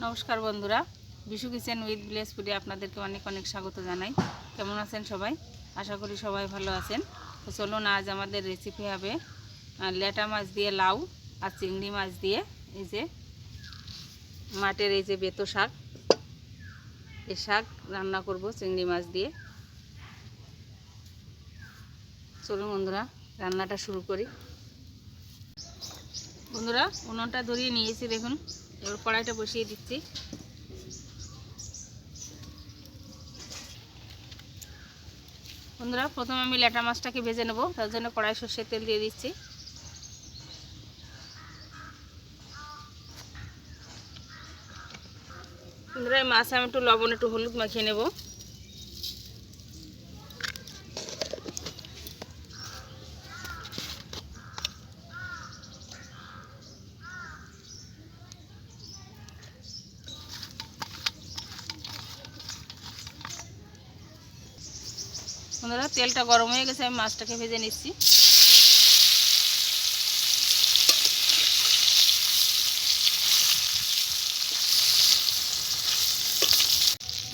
নমস্কার বন্ধুরা, Bishu kitchen with village ফুডে আপনাদেরকে অনেক অনেক স্বাগত জানাই। কেমন আছেন সবাই? আশা করি সবাই ভালো আছেন। তো চলুন, আজ আমাদের রেসিপি হবে লেটা মাছ দিয়ে লাউ আর চিংড়ি মাছ দিয়ে এই যে মাঠের এই যে বেতো শাক, এই শাক রান্না করব চিংড়ি মাছ দিয়ে। চলুন বন্ধুরা, রান্নাটা শুরু করি। বন্ধুরা, উনুনটা ধরিয়ে নিয়েছি, দেখুন। এবার কড়াইটা বসিয়ে দিচ্ছি। বন্ধুরা, প্রথমে আমি লেটা মাছটাকে ভেজে নেব, তার জন্য কড়াই সর্ষের তেল দিয়ে দিচ্ছি। বন্ধুরা, এই মাছে আমি একটু লবণ একটু হলুদ মাখিয়ে নেব। বন্ধুরা, তেলটা গরম হয়ে গেছে, আমি মাছটাকে ভেজে নিচ্ছি।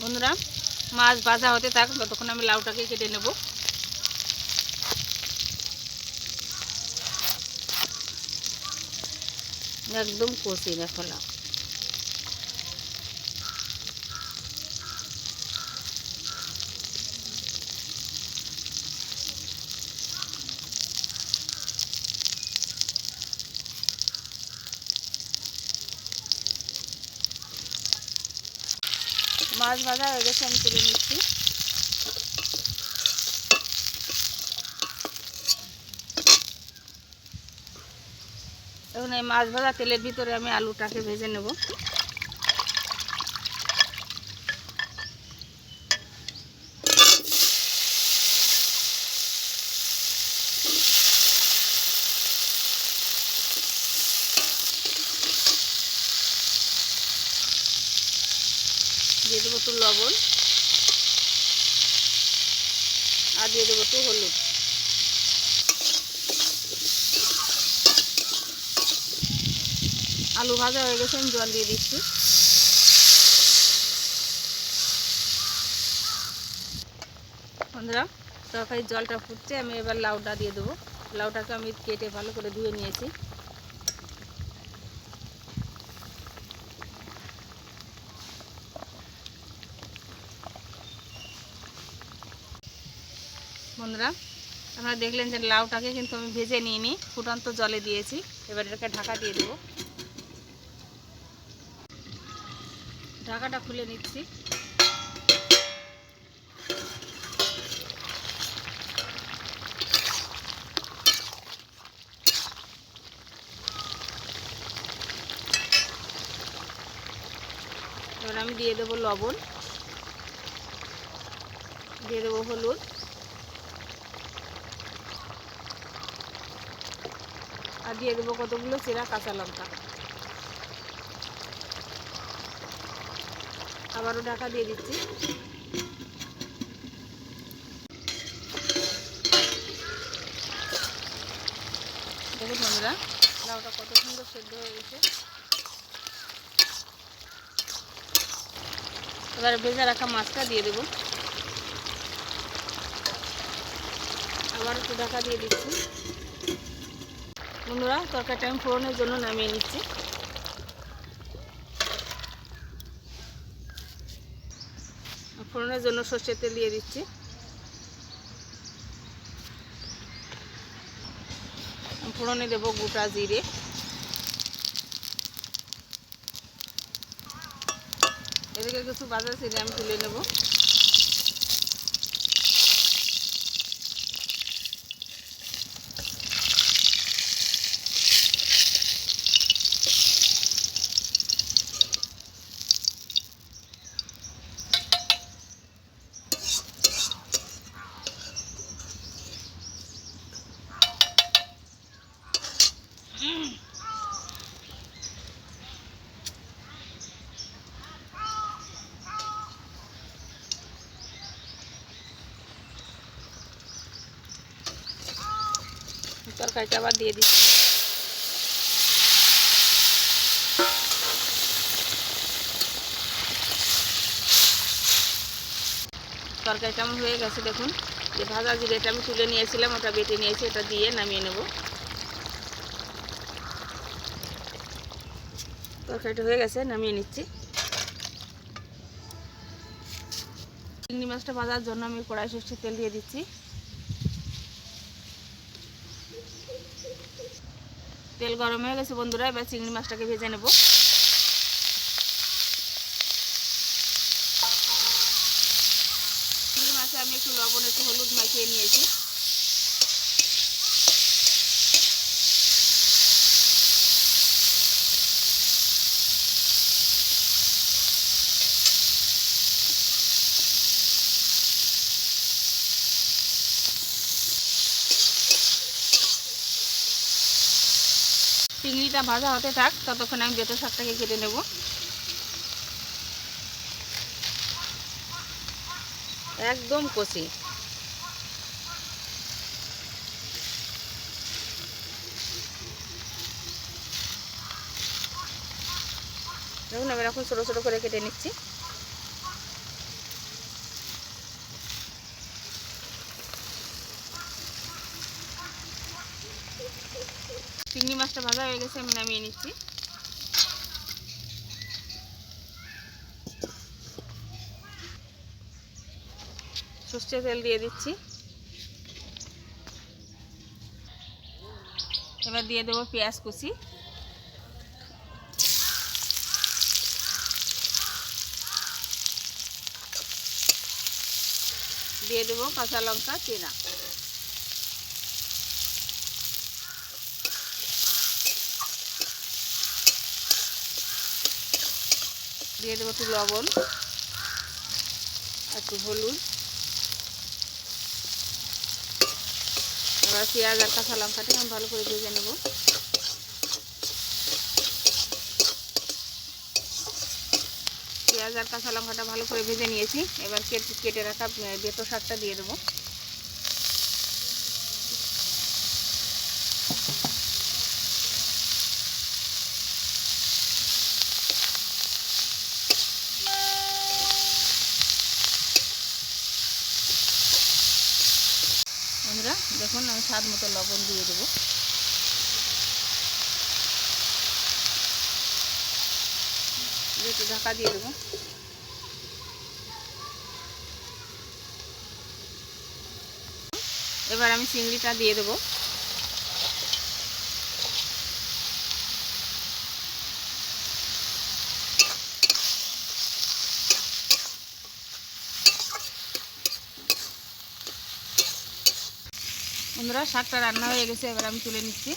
বন্ধুরা, মাছ ভাজা হতে থাক, ততক্ষণ আমি লাউটাকে কেটে নেব। একদম কচি দেখো লাউ। মাছ ভাজা হয়ে গেছে, আমি তুলে নিচ্ছি। এখন এই মাছ ভাজা তেলের ভিতরে আমি আলুটাকে ভেজে নেব। দিয়ে দেবো একটু লবণ আর দিয়ে দেবো একটু হলুদ। আলু ভাজা হয়ে গেছে, আমি জল দিয়ে দিচ্ছি। বন্ধুরা, তরকারির জলটা ফুটছে, আমি এবার লাউটা দিয়ে দেবো। লাউটাকে আমি কেটে ভালো করে ধুয়ে নিয়েছি। বন্ধুরা, আপনারা দেখলেন যে লাউটাকে কিন্তু আমি ভেজে নিইনি, ফুটন্ত জলে দিয়েছি। এবার এটাকে ঢাকা দিয়ে দেবো। ঢাকাটা খুলে নিচ্ছি। এবার আমি দিয়ে দেবো লবণ, দিয়ে দেবো হলুদ, আর দিয়ে দেবো কতগুলো চেরা কাঁচা লঙ্কা। আবারও ঢাকা দিয়ে দিচ্ছি। দেখুন বন্ধুরা, লাউটা কত সুন্দর সেদ্ধ হয়ে গেছে। এবারে ভেজে রাখা মাছটা দিয়ে দেবো। আবার একটু ঢাকা দিয়ে দিচ্ছি। বন্ধুরা, তরকারিটা আমি ফোড়নের জন্য নামিয়ে নিচ্ছি। ফোড়নের জন্য সর্ষের তেল দিয়ে দিচ্ছি। ফোড়নে দেবো গোটা জিরে, এদিকে কিছু বাজার জিরে আমি তুলে নেব। তরকারিটা আবার দিয়ে দিচ্ছি। তরকারিটা আমার হয়ে গেছে। দেখুন যে ভাজা জিরেটা আমি তুলে নিয়েছিলাম, ওটা বেটে নিয়েছি, ওটা দিয়ে নামিয়ে নেব। তরকারিটা হয়ে গেছে, নামিয়ে নিচ্ছি। চিংড়ি মাছটা ভাজার জন্য আমি কড়াই সরষের তেল দিয়ে দিচ্ছি। তেল গরম হয়ে গেছে বন্ধুরা, এবার চিংড়ি মাছটাকে ভেজে নেব। চিংড়ি মাছে আমি একটু লবণ একটু হলুদ মাখিয়ে নিয়েছি। চিংড়িটা ভাজা হতে থাক, ততক্ষণ আমি বেতো শাকটাকে কেটে নেব। একদম কচি। দেখুন আমি এখন ছোটো ছোটো করে কেটে নিচ্ছি। চিংড়ি মাছটা ভাজা হয়ে গেছে, আমি নামিয়ে নিচ্ছি। সর্ষের তেল দিয়ে দিচ্ছি। এবার দিয়ে দেবো পেঁয়াজ কুচি, দিয়ে দেবো কাঁচা লঙ্কা চেরা, দিয়ে দেবো একটু লবণ, একটু হলুদ। এবার পেঁয়াজ আর কাঁচা লঙ্কাটাকে আমি ভালো করে ভেজে নেব। পেঁয়াজ আর কাঁচা লঙ্কাটা ভালো করে ভেজে নিয়েছি। এবার কেটে রাখা বেতো শাকটা দিয়ে দেবো। বন্ধুরা দেখুন আমি স্বাদ মতো লবণ দিয়ে দেবো। একটু ঢাকা দিয়ে দেবো। এবার আমি চিংড়িটা দিয়ে দেবো। বন্ধুরা শাকটা রান্না হয়ে গেছে, এবার আমি তুলে নিচ্ছি।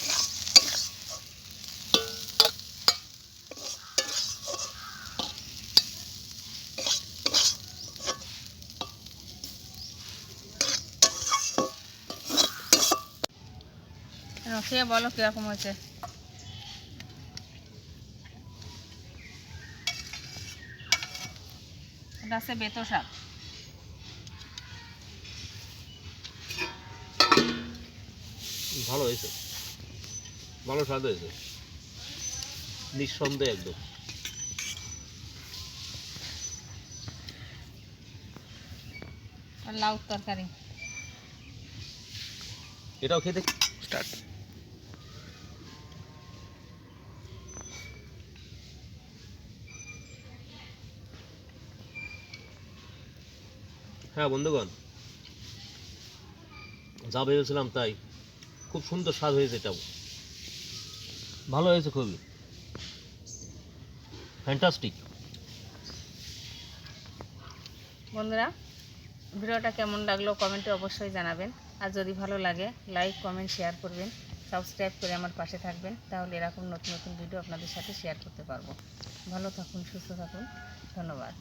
খেয়ে বলো কিরকম হয়েছে। এটা আছে বেতো শাক। ভালো হয়েছে, ভালো স্বাদ হয়েছে, নিঃসন্দেহে একদম। আর লাউ তরকারি, এটাও খেতে স্টার্ট। হ্যাঁ বন্ধুগণ, যা ভেবেছিলাম তাই, খুব সুন্দর স্বাদ হয়েছে। এটাও ভালো হয়েছে, খুবই ফ্যান্টাস্টিক। বন্ধুরা ভিডিওটা কেমন লাগলো কমেন্টে অবশ্যই জানাবেন। আর যদি ভালো লাগে লাইক কমেন্ট শেয়ার করবেন, সাবস্ক্রাইব করে আমার পাশে থাকবেন, তাহলে এরকম নতুন নতুন ভিডিও আপনাদের সাথে শেয়ার করতে পারবো। ভালো থাকুন, সুস্থ থাকুন, ধন্যবাদ।